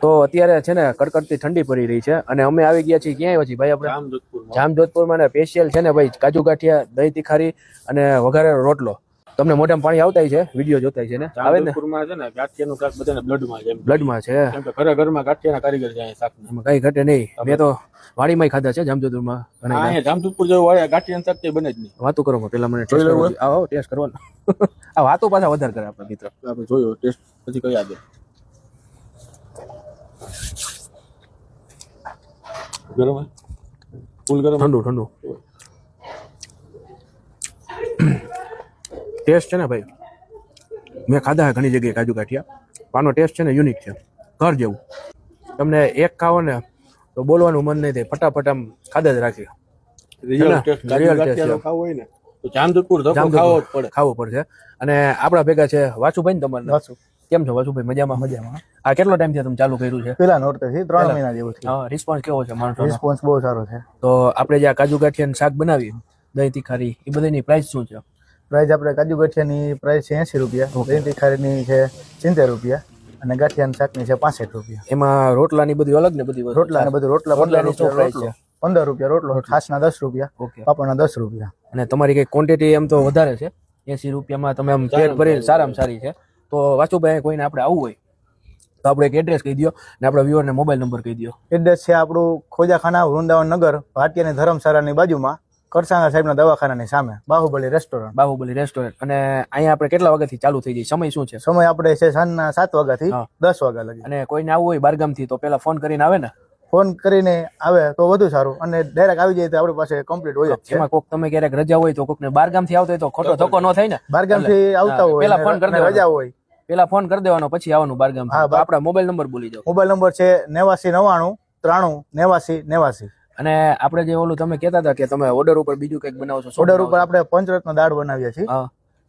તો અત્યારે છે ને કડકડતી ઠંડી પડી રહી છે અને અમે આવી ગયા છીએ ક્યાં આવ્યા છીએ ભાઈ આપણે જામજોધપુરમાં સ્પેશિયલ છે ને ભાઈ કાજુ ગાંઠિયા દહીં તીખારી અને વઘારેલો રોટલો તમને મોઢામાં પાણી આવતા છે વિડીયો જોતા છે ને આવે ને છે ને ગાંઠિયાનું શાક બધાને બ્લડમાં છે બ્લડમાં છે કેમ કે ઘરમાં ગાંઠિયાના કારીગર છે શાક એમાં કઈ ઘટે નહીં મેં તો વાડીમાં ખાધા છે જામજોધપુરમાં અહીંયા જામજોધપુર જેવું ગાંઠિયાનું શાક તે બને જ નહીં વાતો કરો પેલા મને આવો ટેસ્ટ કરવાનો આ વાતો પાછા વધારે કરે આપણા મિત્ર આપણે જોયો ટેસ્ટ પછી કઈ યાદ ગરમ ફૂલ ગરમ ઠંડુ ઠંડુ ટેસ્ટ છે ને ભાઈ મેં ખાધા ઘણી જગ્યાએ કાજુ ગાંઠિયા આનો ટેસ્ટ છે ને યુનિક છે ઘર જેવું તમને એક ખાવો ને તો બોલવાનું મન નહીં થાય ફટાફટ આમ ખાધા જ રાખી ખાવું હોય ને તો જામજોધપુર ખાવું પડશે અને આપણા ભેગા છે વાસુભાઈ ને તમારે કેમ છો વાસુભાઈ મજામાં મજામાં આ કેટલો ટાઈમ થી તમે ચાલુ કર્યું છે પેલા નોરતેથી 3 મહિના જેવું છે હા રિસ્પોન્સ કેવો છે માણસો રિસ્પોન્સ બહુ સારો છે તો આપણે જે કાજુ ગાંઠિયાનું શાક બનાવી દહીં તીખારી એ બધાની પ્રાઇસ શું છે પ્રાઇસ આપણે કાજુ ગાંઠિયાની પ્રાઇસ છે 80 રૂપિયા દહીં તીખારીની છે 70 રૂપિયા અને ગાંઠિયાના શાકની છે 65 રૂપિયા એમાં રોટલાની બધી અલગ ને બધી રોટલા ને બધું રોટલા 15 રૂપિયા રોટલો છાસના 10 રૂપિયા પાપડના 10 રૂપિયા અને તમારી કઈ ક્વોન્ટિટી એમ તો વધારે છે 80 રૂપિયામાં તમે આમ પેટ ભરીને સારામાં સારી છે તો વાસુભાઈ કોઈને આપણે આવવું હોય તો આપણે એક એડ્રેસ કહી દો ને આપણા વ્યુઅરને મોબાઈલ નંબર કહી દો એડ્રેસ છે આપણું ખોજાખાના વૃંદાવન નગર ભાટિયાની ધર્મશાળાની બાજુમાં કરસાંગા સાહેબના દવાખાનાની સામે બાહુબલી રેસ્ટોરન્ટ અને અહીંયા આપણે કેટલા વાગ્યાથી ચાલુ થઈ જાય સમય શું છે સમય આપણે છે સાંજના 7 વાગ્યાથી 10 વાગ્યા લગી અને કોઈને આવવું હોય બારગામથી તો પેલા ફોન કરીને આવે ને ફોન કરીને આવે તો વધુ સારું અને ડાયરેક્ટ આવી જાય તો આપણી પાસે કમ્પ્લીટ હોય જ છે એમાં કોક તમે ક્યારેક રજા હોય તો કોકને બારગામથી આવતો હોય તો ખોટો ધક્કો ન થાય ને બારગામથી આવતા હોય પેલા ફોન કરી રજા હોય પેલા ફોન કરી દેવાનો પછી આવવાનું બારગામ આપણા મોબાઈલ નંબર બોલી જાઓ મોબાઈલ નંબર છે 89 99 93 89 અને આપણે જે ઓલું તમે કહેતા હતા કે તમે ઓર્ડર ઉપર બીજું કંઈક બનાવો છો ઓર્ડર ઉપર આપણે પંચરત્ન દાળ બનાવીએ છીએ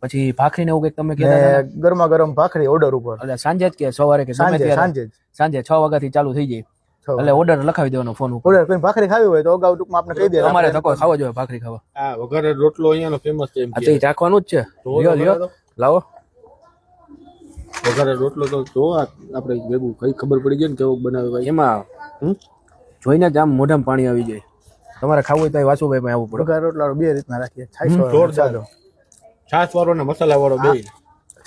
પછી ભાખરી ને એવું કંઈક તમે કહેતા ગરમા ગરમ ભાખરી ઓર્ડર ઉપર એટલે સાંજે જ કે સવારે કે સાંજે 6 વાગ્યાથી ચાલુ થઈ જાય એટલે ઓર્ડર લખાવી દેવાનો ફોન ઉપર ઓર્ડર કોઈ ભાખરી ખાવી હોય તો અગાઉ ટૂંકમાં આપણે કહી દે તમારે ધક્કો ખાવો જોઈએ ભાખરી ખાવા આ વઘારે રોટલો અહીંયાનો ફેમસ છે આ તો રાખવાનું જ છે લ્યો લાવો વઘારે રોટલો તો જો આપણે ભેગું કઈ ખબર પડી જાય ને કેવો બનાવે ભાઈ એમાં જોઈને જ આમ મોઢામાં પાણી આવી જાય તમારે ખાવું હોય તો વાસુભાઈ પાસે આવવું પડે વઘારે રોટલા બે રીતના રાખીએ છાસ વાળો ને મસાલા વાળો બે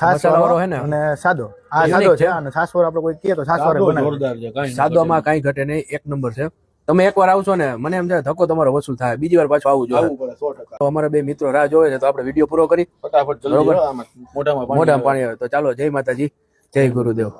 છાસ વાળો હે ને અને સાદો આ સાદો છે અને છાસ વાળો આપણે કોઈ કહે તો છાસ વાળો બનાવે જોરદાર છે કાઈ સાદોમાં કાઈ ઘટે નહીં એક નંબર છે તમે એકવાર આવશો ને મને એમ થાય ધક્કો તમારો વસૂલ થાય બીજી વાર પાછું આવવું જોઈએ 100% તો અમારા બે મિત્રો રાહ જોવે છે તો આપણે વિડીયો પૂરો કરી ફટાફટ જલ્દી મોઢામાં પાણી આવે તો ચાલો જય માતાજી જય ગુરુદેવ